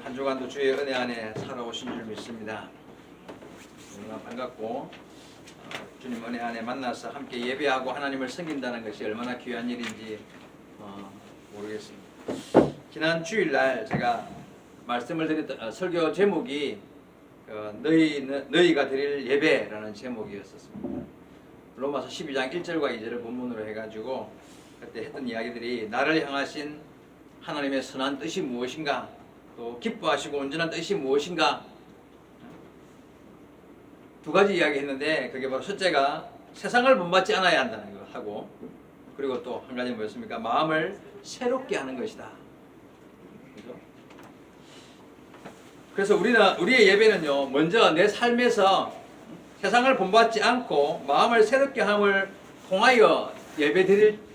한 주간도 주의 은혜 안에 살아오신 줄 믿습니다. 너무나 반갑고 주님 은혜 안에 만나서 함께 예배하고 하나님을 섬긴다는 것이 얼마나 귀한 일인지 모르겠습니다. 지난 주일날 제가 말씀을 드렸던 설교 제목이 너희가 드릴 예배라는 제목이었습니다. 로마서 12장 1절과 2절을 본문으로 해가지고 그때 했던 이야기들이 나를 향하신 하나님의 선한 뜻이 무엇인가, 또 기뻐하시고 온전한 뜻이 무엇인가, 두 가지 이야기했는데 그게 바로 첫째가 세상을 본받지 않아야 한다는 거 하고, 그리고 또 한 가지 뭐였습니까? 마음을 새롭게 하는 것이다. 그죠? 그래서 우리의 예배는요, 먼저 내 삶에서 세상을 본받지 않고 마음을 새롭게 함을 통하여 예배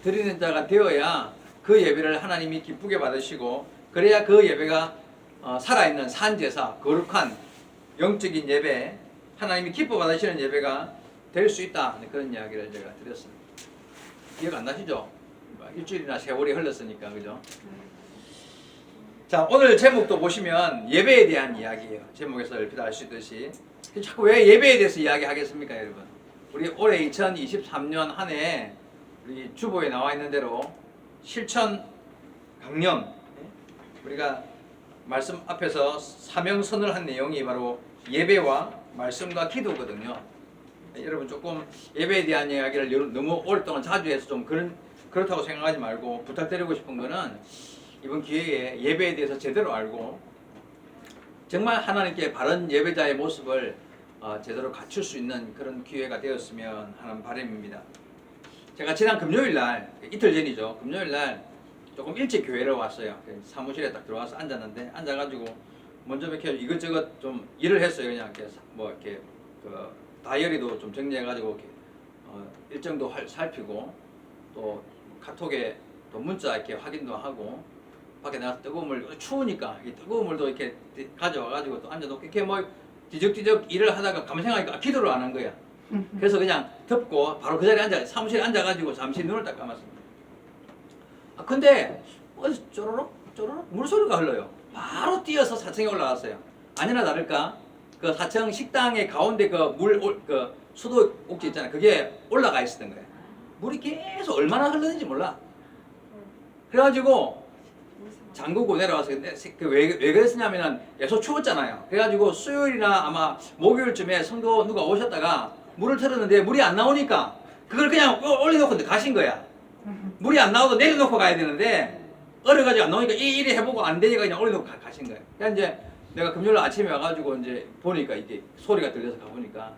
드리는 자가 되어야 그 예배를 하나님이 기쁘게 받으시고, 그래야 그 예배가 살아있는 산제사, 거룩한 영적인 예배, 하나님이 기뻐 받으시는 예배가 될 수 있다. 그런 이야기를 제가 드렸습니다. 기억 안 나시죠? 일주일이나 세월이 흘렀으니까, 그죠? 자, 오늘 제목도 보시면 예배에 대한 이야기예요. 제목에서 얼핏 알 수 있듯이. 자꾸 왜 예배에 대해서 이야기하겠습니까, 여러분? 우리 올해 2023년 한 해 우리 주보에 나와 있는 대로 실천 강령, 우리가 말씀 앞에서 사명선을 한 내용이 바로 예배와 말씀과 기도거든요. 여러분 조금 예배에 대한 이야기를 너무 오랫동안 자주 해서 좀 그렇다고 생각하지 말고, 부탁드리고 싶은 거는 이번 기회에 예배에 대해서 제대로 알고 정말 하나님께 바른 예배자의 모습을 제대로 갖출 수 있는 그런 기회가 되었으면 하는 바람입니다. 제가 지난 금요일날, 이틀 전이죠, 금요일날 조금 일찍 교회를 왔어요. 사무실에 딱 들어와서 앉았는데, 앉아가지고 먼저 이렇게 이것저것 좀 일을 했어요. 그냥 이렇게 그 다이어리도 좀 정리해가지고 이렇게 일정도 살피고, 또 카톡에 또 문자 이렇게 확인도 하고, 밖에 나가서 뜨거운 물, 추우니까 이 뜨거운 물도 이렇게 가져와가지고 또 앉아놓고 이렇게 뭐 뒤적뒤적 일을 하다가 가만 생각하니까 기도를 안 한 거야. 그래서 그냥 덮고 바로 그 자리에 사무실에 앉아가지고 잠시 눈을 딱 감았습니다. 근데 어디서 쪼로록 물소리가 흘러요. 바로 뛰어서 4층에 올라갔어요. 아니나 다를까 그 4층 식당의 가운데 그 수도 옥지 있잖아요. 그게 올라가 있었던 거예요. 물이 계속 얼마나 흐르는지 몰라. 그래가지고 잠그고 내려와서, 왜 그랬었냐면은 예소 추웠잖아요. 그래가지고 수요일이나 아마 목요일쯤에 성도 누가 오셨다가 물을 틀었는데 물이 안 나오니까 그걸 그냥 올려놓고 가신 거야. 물이 안 나오도 내려놓고 가야 되는데 얼어가지고 안 나오니까 이 일이 해보고 안 되니까 그냥 올려놓고 가신 거예요. 그러니까 이제 내가 금요일 아침에 와가지고 이제 보니까 이게 소리가 들려서 가보니까,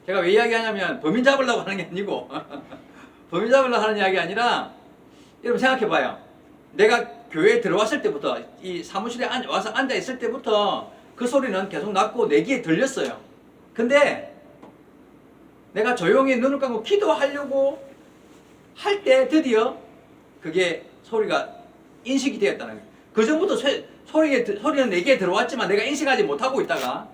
제가 왜 이야기하냐면 범인 잡으려고 하는 게 아니고 범인 잡으려고 하는 이야기 아니라, 여러분 생각해봐요. 내가 교회에 들어왔을 때부터, 이 사무실에 와서 앉아있을 때부터 그 소리는 계속 났고 내 귀에 들렸어요. 근데 내가 조용히 눈을 감고 기도하려고 할 때 드디어 그게 소리가 인식이 되었다는 거예요. 그 전부터 소리는 내 귀에 들어왔지만 내가 인식하지 못하고 있다가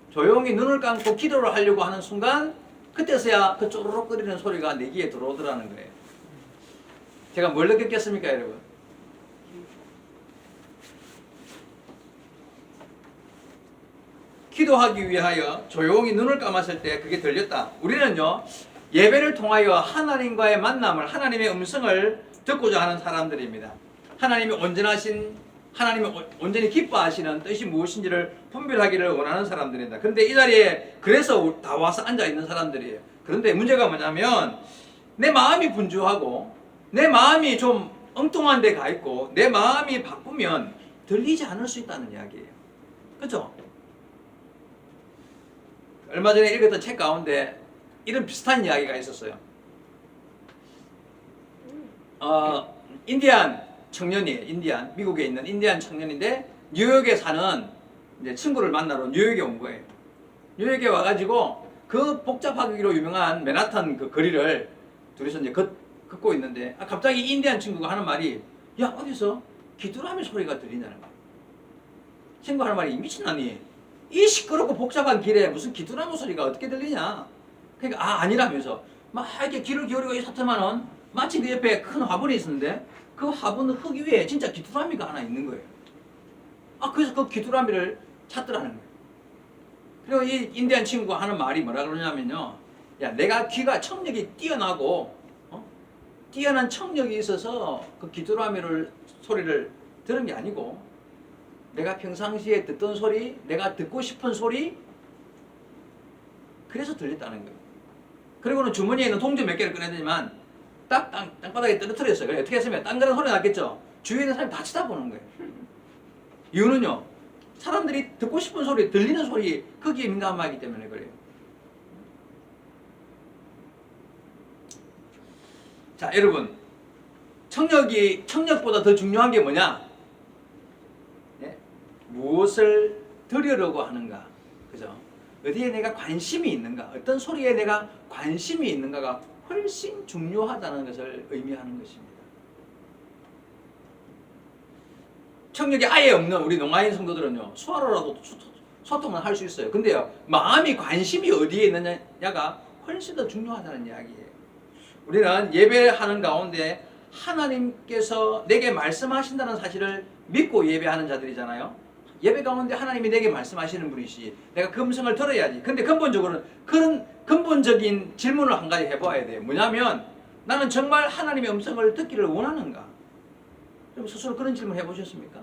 조용히 눈을 감고 기도를 하려고 하는 순간, 그때서야 그 쪼르륵 거리는 소리가 내 귀에 들어오더라는 거예요. 제가 뭘 느꼈겠습니까, 여러분? 기도하기 위하여 조용히 눈을 감았을 때 그게 들렸다. 우리는요, 예배를 통하여 하나님과의 만남을, 하나님의 음성을 듣고자 하는 사람들입니다. 하나님이 온전히 기뻐하시는 뜻이 무엇인지를 분별하기를 원하는 사람들입니다. 그런데 이 자리에 그래서 다 와서 앉아 있는 사람들이에요. 그런데 문제가 뭐냐면, 내 마음이 분주하고 내 마음이 좀 엉뚱한 데 가 있고 내 마음이 바쁘면 들리지 않을 수 있다는 이야기예요. 그렇죠? 얼마 전에 읽었던 책 가운데 이런 비슷한 이야기가 있었어요. 인디안 청년이에요. 미국에 있는 인디안 청년인데 뉴욕에 사는 이제 친구를 만나러 뉴욕에 온 거예요. 뉴욕에 와가지고 그 복잡하기로 유명한 맨하탄 그 거리를 둘이서 이제 걷고 있는데, 갑자기 인디안 친구가 하는 말이, 야, 어디서 귀뚜라미 소리가 들리냐는 거야. 친구 하는 말이, 미친나니 이 시끄럽고 복잡한 길에 무슨 귀뚜라미 소리가 어떻게 들리냐. 그러니까 아니라면서 막 이렇게 귀를 기울이고 있었더만은 마치 그 옆에 큰 화분이 있었는데 그 화분 흙 위에 진짜 귀뚜라미가 하나 있는 거예요. 그래서 그 귀뚜라미를 찾더라는 거예요. 그리고 이 인디안 친구가 하는 말이 뭐라 그러냐면요. 야, 내가 귀가 청력이 뛰어나고 뛰어난 청력이 있어서 그 귀뚜라미를 소리를 들은 게 아니고 내가 평상시에 듣던 소리, 내가 듣고 싶은 소리, 그래서 들렸다는 거예요. 그리고는 주머니에 있는 동전 몇 개를 꺼내더니만 딱 땅바닥에 떨어뜨렸어요. 그래, 어떻게 했으면 딴 그런 소리 났겠죠. 주위에 있는 사람이 다 쳐다보는 거예요. 이유는요, 사람들이 듣고 싶은 소리, 들리는 소리, 거기에 민감하기 때문에 그래요. 자, 여러분, 청력보다 더 중요한 게 뭐냐? 네? 무엇을 들으려고 하는가? 그죠? 어디에 내가 관심이 있는가? 어떤 소리에 내가 관심이 있는가가 훨씬 중요하다는 것을 의미하는 것입니다. 청력이 아예 없는 우리 농아인 성도들은요, 수화로라도 소통을 할 수 있어요. 근데요, 마음이 관심이 어디에 있느냐가 훨씬 더 중요하다는 이야기예요. 우리는 예배하는 가운데 하나님께서 내게 말씀하신다는 사실을 믿고 예배하는 자들이잖아요. 예배 가운데 하나님이 내게 말씀하시는 분이시, 내가 그 음성을 들어야지. 근데 근본적으로는 그런 근본적인 질문을 한 가지 해봐야 돼요. 뭐냐면, 나는 정말 하나님의 음성을 듣기를 원하는가? 좀 스스로 그런 질문 해보셨습니까?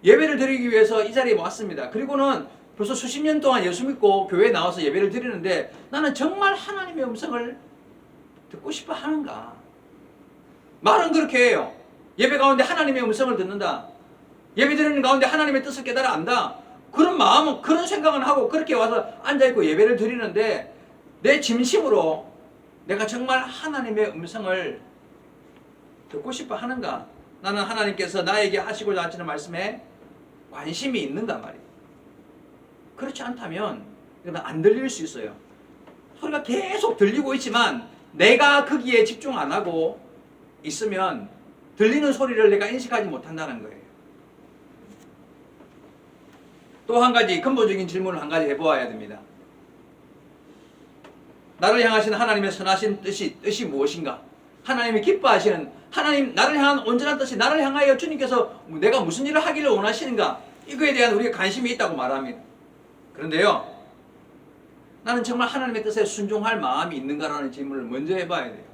예배를 드리기 위해서 이 자리에 왔습니다. 그리고는 벌써 수십 년 동안 예수 믿고 교회에 나와서 예배를 드리는데 나는 정말 하나님의 음성을 듣고 싶어 하는가? 말은 그렇게 해요. 예배 가운데 하나님의 음성을 듣는다. 예배 드리는 가운데 하나님의 뜻을 깨달아 안다. 그런 마음은, 그런 생각은 하고 그렇게 와서 앉아있고 예배를 드리는데 내 진심으로 내가 정말 하나님의 음성을 듣고 싶어 하는가? 나는 하나님께서 나에게 하시고자 하시는 말씀에 관심이 있는가 말이에요. 그렇지 않다면 이건 안 들릴 수 있어요. 소리가 계속 들리고 있지만 내가 거기에 집중 안 하고 있으면 들리는 소리를 내가 인식하지 못한다는 거예요. 또 한 가지 근본적인 질문을 한 가지 해보아야 됩니다. 나를 향하신 하나님의 선하신 뜻이 무엇인가? 하나님이 기뻐하시는, 하나님 나를 향한 온전한 뜻이, 나를 향하여 주님께서 내가 무슨 일을 하기를 원하시는가? 이거에 대한 우리가 관심이 있다고 말합니다. 그런데요, 나는 정말 하나님의 뜻에 순종할 마음이 있는가라는 질문을 먼저 해봐야 돼요.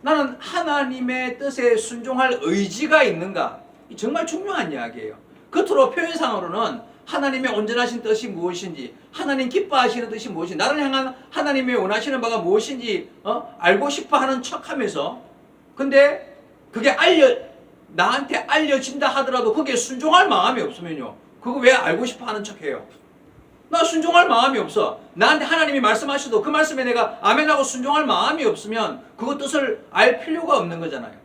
나는 하나님의 뜻에 순종할 의지가 있는가? 정말 중요한 이야기예요. 겉으로 표현상으로는 하나님의 온전하신 뜻이 무엇인지, 하나님 기뻐하시는 뜻이 무엇인지, 나를 향한 하나님의 원하시는 바가 무엇인지 알고 싶어하는 척하면서, 근데 그게 나한테 알려진다 하더라도 거기에 순종할 마음이 없으면요, 그거 왜 알고 싶어하는 척해요? 나 순종할 마음이 없어. 나한테 하나님이 말씀하셔도 그 말씀에 내가 아멘하고 순종할 마음이 없으면 그거 뜻을 알 필요가 없는 거잖아요.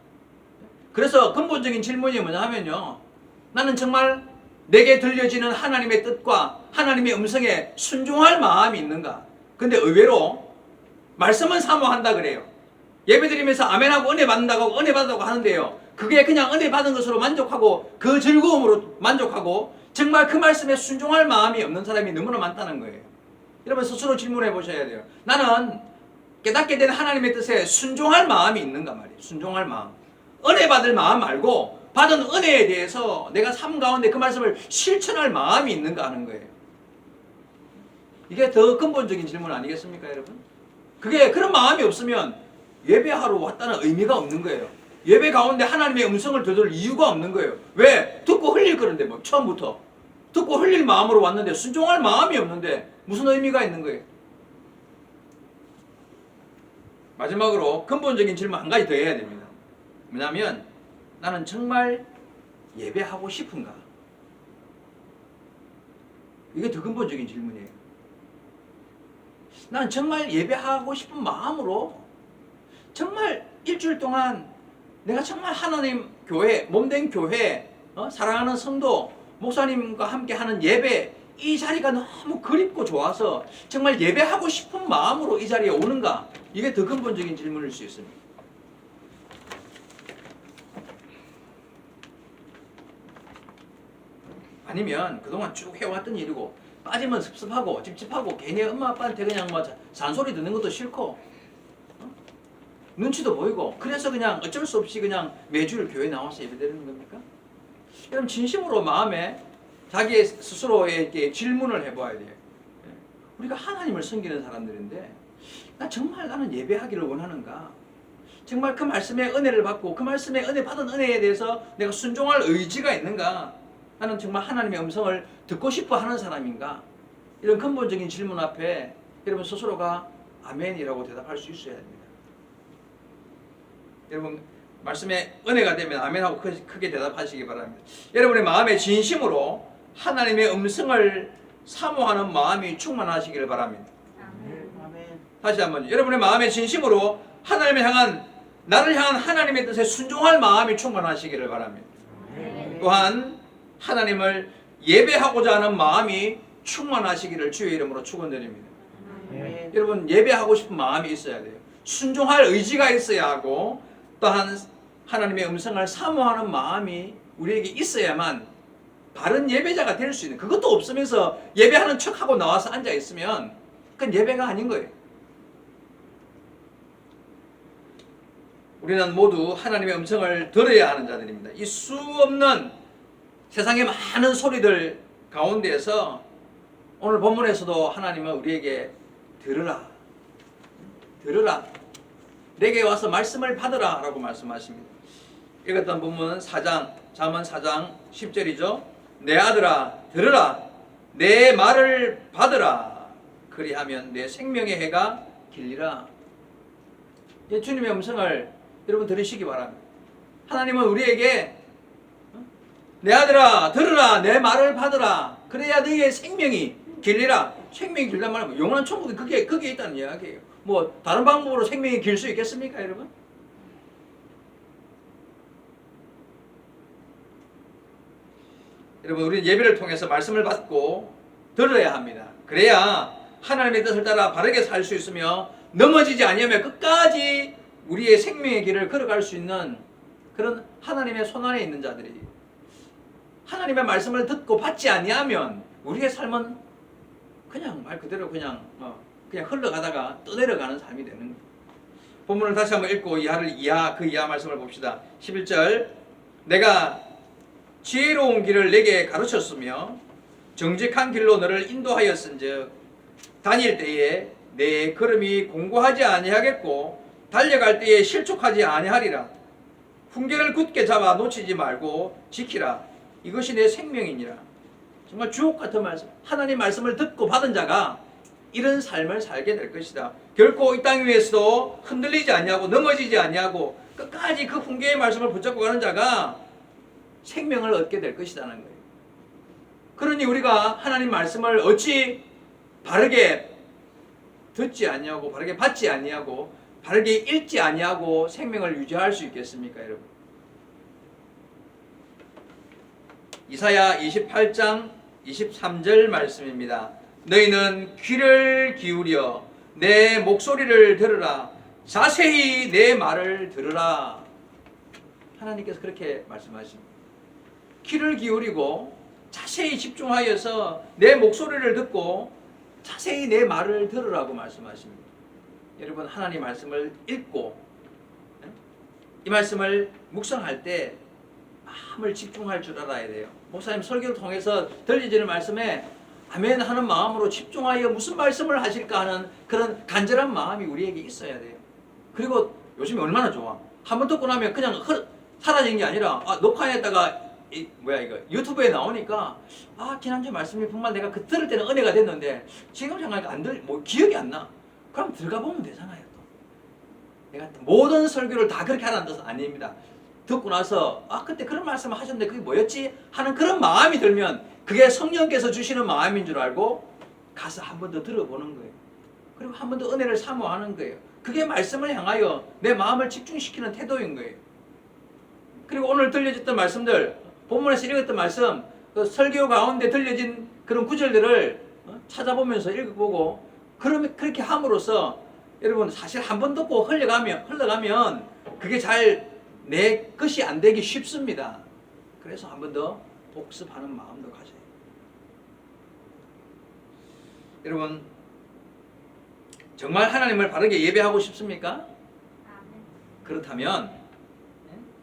그래서 근본적인 질문이 뭐냐 하면요, 나는 정말 내게 들려지는 하나님의 뜻과 하나님의 음성에 순종할 마음이 있는가? 근데 의외로 말씀은 사모한다 그래요. 예배드리면서 아멘하고 은혜 받는다고 은혜 받는다고 하는데요, 그게 그냥 은혜 받은 것으로 만족하고 그 즐거움으로 만족하고 정말 그 말씀에 순종할 마음이 없는 사람이 너무나 많다는 거예요. 여러분 스스로 질문해 보셔야 돼요. 나는 깨닫게 된 하나님의 뜻에 순종할 마음이 있는가 말이에요. 순종할 마음. 은혜 받을 마음 말고 받은 은혜에 대해서 내가 삶 가운데 그 말씀을 실천할 마음이 있는가 하는 거예요. 이게 더 근본적인 질문 아니겠습니까, 여러분? 그게 그런 마음이 없으면 예배하러 왔다는 의미가 없는 거예요. 예배 가운데 하나님의 음성을 들을 이유가 없는 거예요. 왜? 듣고 흘릴 거는데 뭐 처음부터 듣고 흘릴 마음으로 왔는데 순종할 마음이 없는데 무슨 의미가 있는 거예요? 마지막으로 근본적인 질문 한 가지 더 해야 됩니다. 뭐냐면 나는 정말 예배하고 싶은가? 이게 더 근본적인 질문이에요. 나는 정말 예배하고 싶은 마음으로 정말 일주일 동안 내가 정말 하나님 교회, 몸된 교회, 사랑하는 성도, 목사님과 함께 하는 예배, 이 자리가 너무 그립고 좋아서 정말 예배하고 싶은 마음으로 이 자리에 오는가? 이게 더 근본적인 질문일 수 있습니다. 아니면 그동안 쭉 해왔던 일이고 빠지면 섭섭하고 찝찝하고 괜히 엄마 아빠한테 그냥 뭐 잔소리 듣는 것도 싫고 눈치도 보이고 그래서 그냥 어쩔 수 없이 그냥 매주일 교회 나와서 예배드리는 겁니까? 여러분 진심으로 마음에 자기 스스로에게 질문을 해봐야 돼요. 우리가 하나님을 섬기는 사람들인데 정말 나는 예배하기를 원하는가? 정말 그 말씀의 은혜를 받고 그 말씀의 은혜 받은 은혜에 대해서 내가 순종할 의지가 있는가? 나는 정말 하나님의 음성을 듣고 싶어 하는 사람인가? 이런 근본적인 질문 앞에 여러분 스스로가 아멘이라고 대답할 수 있어야 됩니다. 여러분 말씀에 은혜가 되면 아멘하고 크게 대답하시기 바랍니다. 여러분의 마음의 진심으로 하나님의 음성을 사모하는 마음이 충만하시기를 바랍니다. 아멘. 다시 한번 여러분의 마음의 진심으로 하나님을 향한 나를 향한 하나님의 뜻에 순종할 마음이 충만하시기를 바랍니다. 또한 하나님을 예배하고자 하는 마음이 충만하시기를 주의 이름으로 축원드립니다. 여러분 예배하고 싶은 마음이 있어야 돼요. 순종할 의지가 있어야 하고 또한 하나님의 음성을 사모하는 마음이 우리에게 있어야만 바른 예배자가 될 수 있는, 그것도 없으면서 예배하는 척하고 나와서 앉아 있으면 그건 예배가 아닌 거예요. 우리는 모두 하나님의 음성을 들어야 하는 자들입니다. 이 수 없는 세상의 많은 소리들 가운데에서 오늘 본문에서도 하나님은 우리에게 들으라, 들으라, 내게 와서 말씀을 받으라 라고 말씀하십니다. 읽었던 본문 4장, 잠언 4장 10절이죠. 내 아들아 들으라, 내 말을 받으라, 그리하면 내 생명의 해가 길리라. 주님의 음성을 여러분 들으시기 바랍니다. 하나님은 우리에게 내 아들아 들으라, 내 말을 받으라, 그래야 너희의 생명이 길리라. 생명이 길단 말은 영원한 천국이 그게 있다는 이야기예요. 뭐 다른 방법으로 생명이 길 수 있겠습니까, 여러분? 여러분 우리는 예배를 통해서 말씀을 받고 들어야 합니다. 그래야 하나님의 뜻을 따라 바르게 살 수 있으며 넘어지지 아니하며 끝까지 우리의 생명의 길을 걸어갈 수 있는 그런 하나님의 손안에 있는 자들이, 하나님의 말씀을 듣고 받지 아니하면 우리의 삶은 그냥 말 그대로 그냥 흘러가다가 떠내려가는 삶이 되는 거예요. 본문을 다시 한번 읽고 그 이하 말씀을 봅시다. 11절 내가 지혜로운 길을 내게 가르쳤으며 정직한 길로 너를 인도하였은즉 다닐 때에 내 걸음이 공고하지 아니하겠고 달려갈 때에 실족하지 아니하리라. 훈계를 굳게 잡아 놓치지 말고 지키라. 이것이 내 생명이니라. 정말 주옥 같은 말씀, 하나님 말씀을 듣고 받은 자가 이런 삶을 살게 될 것이다. 결코 이 땅 위에서도 흔들리지 아니하고 넘어지지 아니하고 끝까지 그 훈계의 말씀을 붙잡고 가는 자가 생명을 얻게 될 것이라는 거예요. 그러니 우리가 하나님 말씀을 어찌 바르게 듣지 아니하고 바르게 받지 아니하고 바르게 읽지 아니하고 생명을 유지할 수 있겠습니까, 여러분? 이사야 28장 23절 말씀입니다. 너희는 귀를 기울여 내 목소리를 들으라, 자세히 내 말을 들으라. 하나님께서 그렇게 말씀하십니다. 귀를 기울이고 자세히 집중하여서 내 목소리를 듣고 자세히 내 말을 들으라고 말씀하십니다. 여러분 하나님 말씀을 읽고 이 말씀을 묵상할 때 마음을 집중할 줄 알아야 돼요. 목사님 설교를 통해서 들려지는 말씀에 아멘 하는 마음으로 집중하여 무슨 말씀을 하실까 하는 그런 간절한 마음이 우리에게 있어야 돼요. 그리고 요즘에 얼마나 좋아. 한번 듣고 나면 그냥 사라진 게 아니라 녹화했다가 유튜브에 나오니까 지난주 말씀이 정말 내가 그 들을 때는 은혜가 됐는데 지금 생각하니까 기억이 안 나. 그럼 들어가 보면 되잖아요. 또. 내가 모든 설교를 다 그렇게 하라는 뜻은 아닙니다. 듣고 나서 그때 그런 말씀을 하셨는데 그게 뭐였지? 하는 그런 마음이 들면 그게 성령께서 주시는 마음인 줄 알고 가서 한 번 더 들어보는 거예요. 그리고 한 번 더 은혜를 사모하는 거예요. 그게 말씀을 향하여 내 마음을 집중시키는 태도인 거예요. 그리고 오늘 들려졌던 말씀들, 본문에서 읽었던 말씀, 그 설교 가운데 들려진 그런 구절들을 찾아보면서 읽어보고 그러면 그렇게 함으로써 여러분 사실 한 번 듣고 흘러가면 그게 잘 내 것이 안 되기 쉽습니다. 그래서 한 번 더 복습하는 마음도 가져야 돼요. 여러분 정말 하나님을 바르게 예배하고 싶습니까? 그렇다면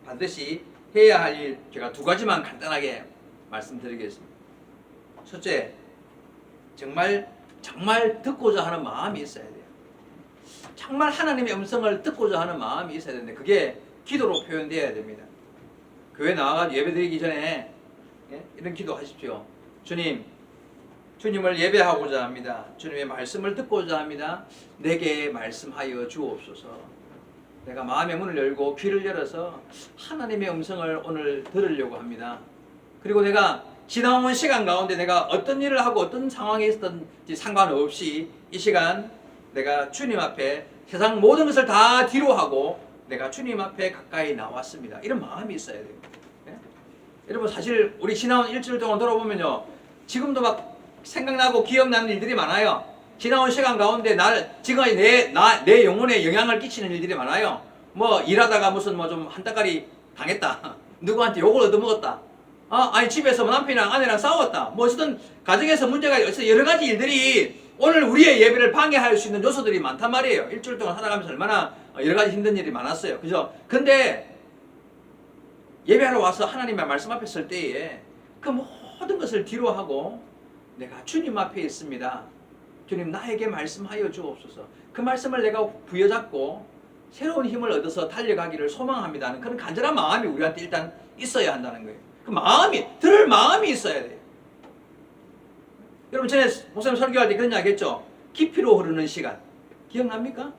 반드시 해야 할 일 제가 두 가지만 간단하게 말씀드리겠습니다. 첫째, 정말 듣고자 하는 마음이 있어야 돼요. 정말 하나님의 음성을 듣고자 하는 마음이 있어야 되는데 그게 기도로 표현되어야 됩니다. 교회 나와가지고 예배드리기 전에 이런 기도하십시오. 주님을 예배하고자 합니다. 주님의 말씀을 듣고자 합니다. 내게 말씀하여 주옵소서. 내가 마음의 문을 열고 귀를 열어서 하나님의 음성을 오늘 들으려고 합니다. 그리고 내가 지나온 시간 가운데 내가 어떤 일을 하고 어떤 상황에 있었든지 상관없이 이 시간 내가 주님 앞에 세상 모든 것을 다 뒤로 하고 내가 주님 앞에 가까이 나왔습니다. 이런 마음이 있어야 돼요. 네? 여러분 사실 우리 지나온 일주일 동안 돌아보면요. 지금도 막 생각나고 기억나는 일들이 많아요. 지나온 시간 가운데 지금 내 영혼에 영향을 끼치는 일들이 많아요. 뭐 일하다가 무슨 뭐 좀 한따까리 당했다. 누구한테 욕을 얻어먹었다. 아니 집에서 남편이랑 아내랑 싸웠다. 뭐 어쨌든 가정에서 문제가 있어 여러 가지 일들이 오늘 우리의 예배를 방해할 수 있는 요소들이 많단 말이에요. 일주일 동안 살아가면서 얼마나 여러 가지 힘든 일이 많았어요. 그죠? 근데 예배하러 와서 하나님의 말씀 앞에 설 때에 그 모든 것을 뒤로 하고 내가 주님 앞에 있습니다. 주님 나에게 말씀하여 주옵소서. 그 말씀을 내가 부여잡고 새로운 힘을 얻어서 달려가기를 소망합니다는 그런 간절한 마음이 우리한테 일단 있어야 한다는 거예요. 그 마음이 들을 마음이 있어야 돼요. 여러분 전에 목사님 설교할 때 그런 이야기 했죠. 깊이로 흐르는 시간 기억납니까?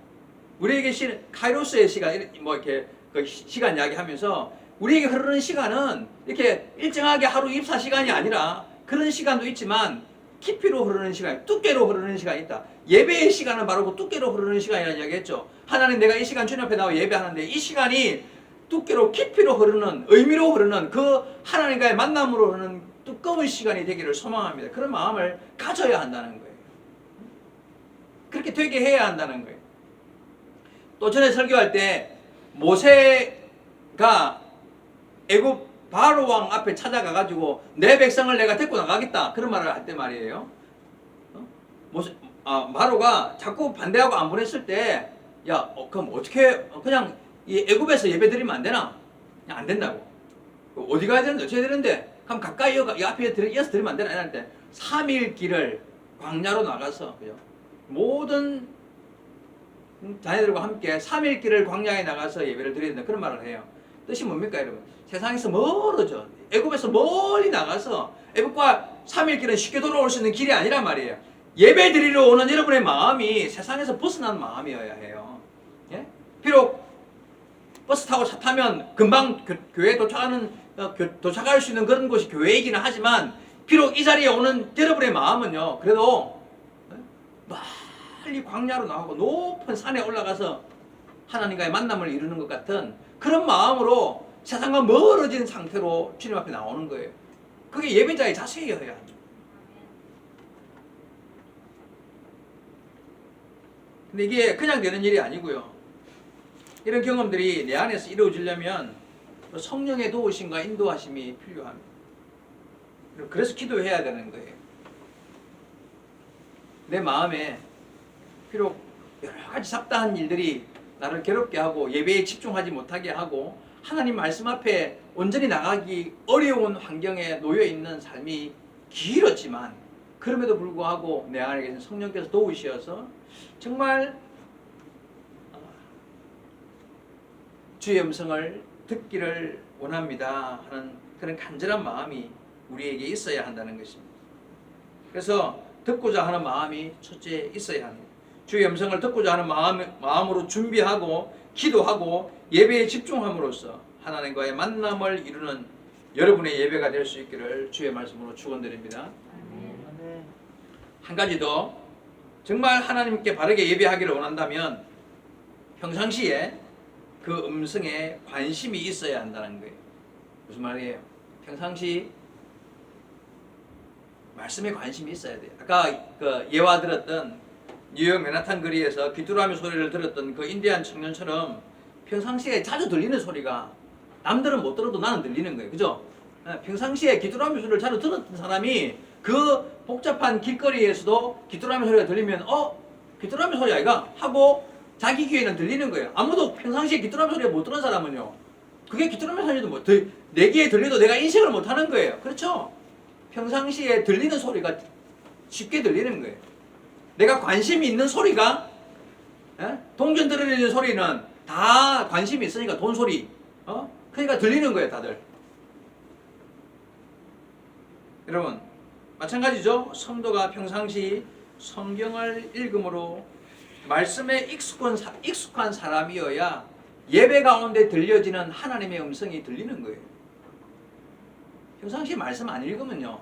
우리에게 카이로스의 시간 뭐 이렇게 그 시간 이야기하면서 우리에게 흐르는 시간은 이렇게 일정하게 하루 24시간이 아니라 그런 시간도 있지만 깊이로 흐르는 시간, 두께로 흐르는 시간이 있다. 예배의 시간은 바로 그 두께로 흐르는 시간이라는 이야기 했죠. 하나님 내가 이 시간 주님 앞에 나와 예배하는데 이 시간이 두께로 깊이로 흐르는 의미로 흐르는 그 하나님과의 만남으로 흐르는 두꺼운 시간이 되기를 소망합니다. 그런 마음을 가져야 한다는 거예요. 그렇게 되게 해야 한다는 거예요. 또 전에 설교할 때 모세가 애굽 바로 왕 앞에 찾아가가지고 내 백성을 내가 데리고 나가겠다 그런 말을 할 때 말이에요. 바로가 자꾸 반대하고 안 보냈을 때 그럼 어떻게 그냥 이 애굽에서 예배드리면 안 되나? 안 된다고. 어디 가야 되는데 어떻게 되는데? 그럼 가까이 이 앞에 이어서 드리면 안 되나? 이럴 때 3일 길을 광야로 나가서 그죠? 모든 자녀들과 함께 3일 길을 광야에 나가서 예배를 드려야 된다 그런 말을 해요. 뜻이 뭡니까 여러분? 세상에서 멀어져. 애굽에서 멀리 나가서 애굽과 3일 길은 쉽게 돌아올 수 있는 길이 아니란 말이에요. 예배 드리러 오는 여러분의 마음이 세상에서 벗어난 마음이어야 해요. 예? 비록 버스 타고 차 타면 금방 교회에 도착할 수 있는 그런 곳이 교회이기는 하지만 비록 이 자리에 오는 여러분의 마음은요. 그래도 멀리 광야로 나가고 높은 산에 올라가서 하나님과의 만남을 이루는 것 같은 그런 마음으로 세상과 멀어진 상태로 주님 앞에 나오는 거예요. 그게 예배자의 자세여야 합니다. 근데 이게 그냥 되는 일이 아니고요. 이런 경험들이 내 안에서 이루어지려면 성령의 도우심과 인도하심이 필요합니다. 그래서 기도해야 되는 거예요. 내 마음에 비록 여러 가지 잡다한 일들이 나를 괴롭게 하고 예배에 집중하지 못하게 하고 하나님 말씀 앞에 온전히 나가기 어려운 환경에 놓여 있는 삶이 길었지만 그럼에도 불구하고 내 안에 계신 성령께서 도우시어서 정말 주의 음성을 듣기를 원합니다 하는 그런 간절한 마음이 우리에게 있어야 한다는 것입니다. 그래서 듣고자 하는 마음이 첫째 있어야 합니다. 주의 음성을 듣고자 하는 마음으로 준비하고 기도하고 예배에 집중함으로써 하나님과의 만남을 이루는 여러분의 예배가 될 수 있기를 주의 말씀으로 축원드립니다. 한 가지 더 정말 하나님께 바르게 예배하기를 원한다면 평상시에 그 음성에 관심이 있어야 한다는 거예요. 무슨 말이에요? 평상시 말씀에 관심이 있어야 돼요. 아까 그 예화 들었던 뉴욕 맨하탄 거리에서 귀뚜라미 소리를 들었던 그 인디안 청년처럼 평상시에 자주 들리는 소리가 남들은 못 들어도 나는 들리는 거예요. 그죠? 평상시에 귀뚜라미 소리를 자주 들었던 사람이 그 복잡한 길거리에서도 귀뚜라미 소리가 들리면 귀뚜라미 소리 아이가? 하고 자기 귀에는 들리는 거예요. 아무도 평상시에 귀뚜라미 소리를 못 들은 사람은요 그게 귀뚜라미 소리도 뭐, 내 귀에 들려도 내가 인식을 못하는 거예요. 그렇죠? 평상시에 들리는 소리가 쉽게 들리는 거예요. 내가 관심이 있는 소리가, 동전 들어있는 소리는 다 관심이 있으니까 돈 소리, 그러니까 들리는 거예요, 다들. 여러분, 마찬가지죠. 성도가 평상시 성경을 읽음으로 말씀에 익숙한 사람이어야 예배 가운데 들려지는 하나님의 음성이 들리는 거예요. 평상시 말씀 안 읽으면요,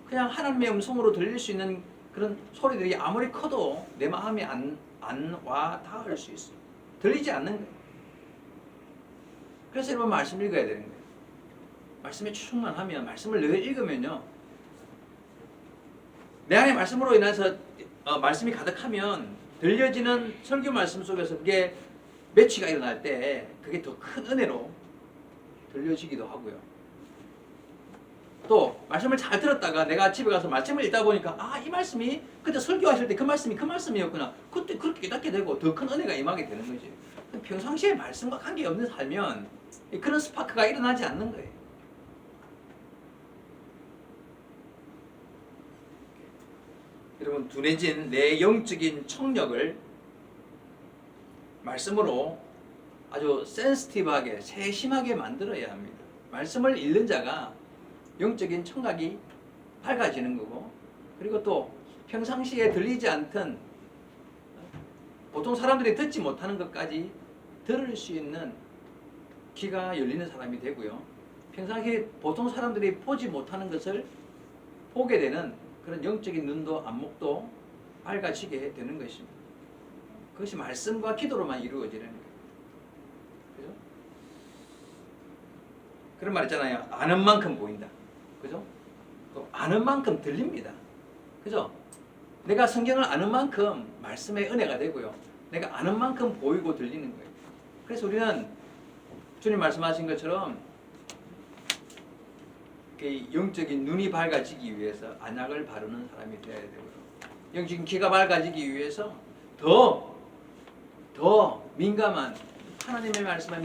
그냥 하나님의 음성으로 들릴 수 있는 그런 소리들이 아무리 커도 내 마음에 안 와 닿을 수 있어요. 들리지 않는 거예요. 그래서 여러분 말씀 읽어야 되는 거예요. 말씀에 충만하면, 말씀을 늘 읽으면요, 내 안에 말씀으로 인해서 말씀이 가득하면 들려지는 설교 말씀 속에서 그게 매치가 일어날 때 그게 더 큰 은혜로 들려지기도 하고요. 또 말씀을 잘 들었다가 내가 집에 가서 말씀을 읽다 보니까 이 말씀이 그때 설교하실 때 그 말씀이었구나. 그때 그렇게 깨닫게 되고 더 큰 은혜가 임하게 되는 거지. 평상시에 말씀과 관계없는 살면 그런 스파크가 일어나지 않는 거예요. 여러분, 둔해진 내 영적인 청력을 말씀으로 아주 센시티브하게, 세심하게 만들어야 합니다. 말씀을 읽는 자가 영적인 청각이 밝아지는 거고, 그리고 또 평상시에 들리지 않던, 보통 사람들이 듣지 못하는 것까지 들을 수 있는 귀가 열리는 사람이 되고요. 평상시에 보통 사람들이 보지 못하는 것을 보게 되는 그런 영적인 눈도 안목도 밝아지게 되는 것입니다. 그것이 말씀과 기도로만 이루어지는 거예요. 그죠? 그런 말 있잖아요. 아는 만큼 보인다. 그죠? 아는 만큼 들립니다. 그죠? 내가 성경을 아는 만큼 말씀의 은혜가 되고요. 내가 아는 만큼 보이고 들리는 거예요. 그래서 우리는 주님 말씀하신 것처럼 영적인 눈이 밝아지기 위해서 안약을 바르는 사람이 되어야 되고요. 영적인 귀가 밝아지기 위해서 더 민감한, 하나님의 말씀에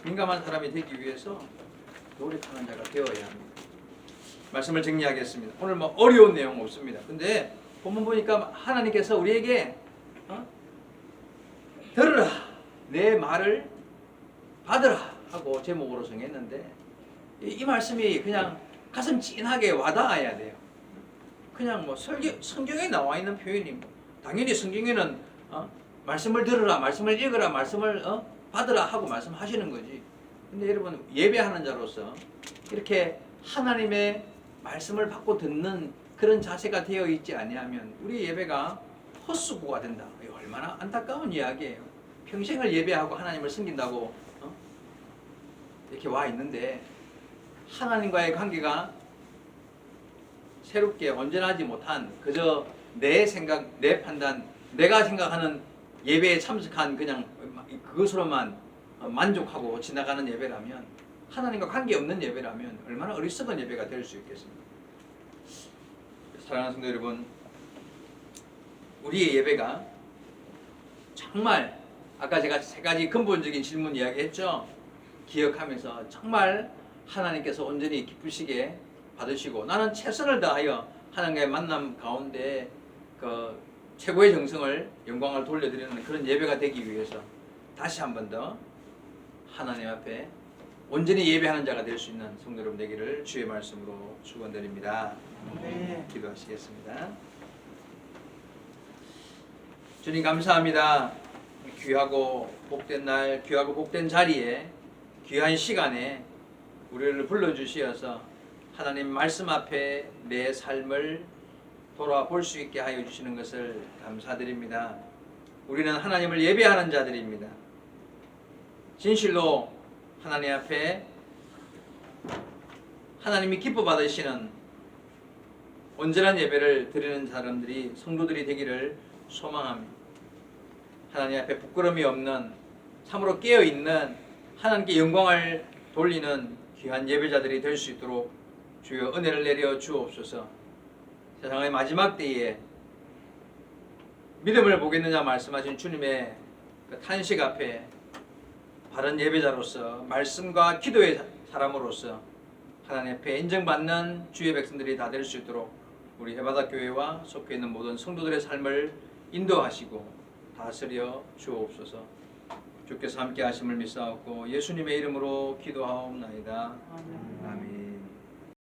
민감한 사람이 되기 위해서 노력하는 자가 되어야 합니다. 말씀을 정리하겠습니다. 오늘 뭐 어려운 내용 없습니다. 근데 본문 보니까 하나님께서 우리에게 들으라, 내 말을 받으라 하고 제목으로 정했는데, 이 말씀이 그냥 가슴 찐하게 와닿아야 돼요. 그냥 뭐 성경에 나와 있는 표현이, 당연히 성경에는 말씀을 들으라, 말씀을 읽으라, 말씀을 받으라 하고 말씀하시는 거지. 근데 여러분, 예배하는 자로서 이렇게 하나님의 말씀을 받고 듣는 그런 자세가 되어 있지 아니하면 우리 예배가 헛수고가 된다. 얼마나 안타까운 이야기예요. 평생을 예배하고 하나님을 섬긴다고 이렇게 와 있는데 하나님과의 관계가 새롭게 온전하지 못한, 그저 내 생각, 내 판단, 내가 생각하는 예배에 참석한 그냥 그것으로만 만족하고 지나가는 예배라면, 하나님과 관계없는 예배라면 얼마나 어리석은 예배가 될 수 있겠습니까? 사랑하는 성도 여러분, 우리의 예배가 정말 아까 제가 세 가지 근본적인 질문 이야기했죠. 기억하면서 정말 하나님께서 온전히 기쁘시게 받으시고, 나는 최선을 다하여 하나님과의 만남 가운데 그 최고의 정성을, 영광을 돌려드리는 그런 예배가 되기 위해서 다시 한 번 더 하나님 앞에 온전히 예배하는 자가 될 수 있는 성도 여러분 되기를 주의 말씀으로 축원드립니다. 기도하시겠습니다. 주님 감사합니다. 귀하고 복된 날, 귀하고 복된 자리에, 귀한 시간에 우리를 불러주시어서 하나님 말씀 앞에 내 삶을 돌아볼 수 있게 하여 주시는 것을 감사드립니다. 우리는 하나님을 예배하는 자들입니다. 진실로 하나님 앞에 하나님이 기뻐 받으시는 온전한 예배를 드리는 사람들이, 성도들이 되기를 소망합니다. 하나님 앞에 부끄러움이 없는, 참으로 깨어있는, 하나님께 영광을 돌리는 귀한 예배자들이 될 수 있도록 주여 은혜를 내려 주옵소서. 세상의 마지막 때에 믿음을 보겠느냐 말씀하신 주님의 그 탄식 앞에 바른 예배자로서 말씀과 기도의 사람으로서 하나님 앞에 인정받는 주의 백성들이 다 될 수 있도록 우리 해바다 교회와 속해 있는 모든 성도들의 삶을 인도하시고 다스려 주옵소서. 주께서 함께 하심을 믿사옵고 예수님의 이름으로 기도하옵나이다. 아멘.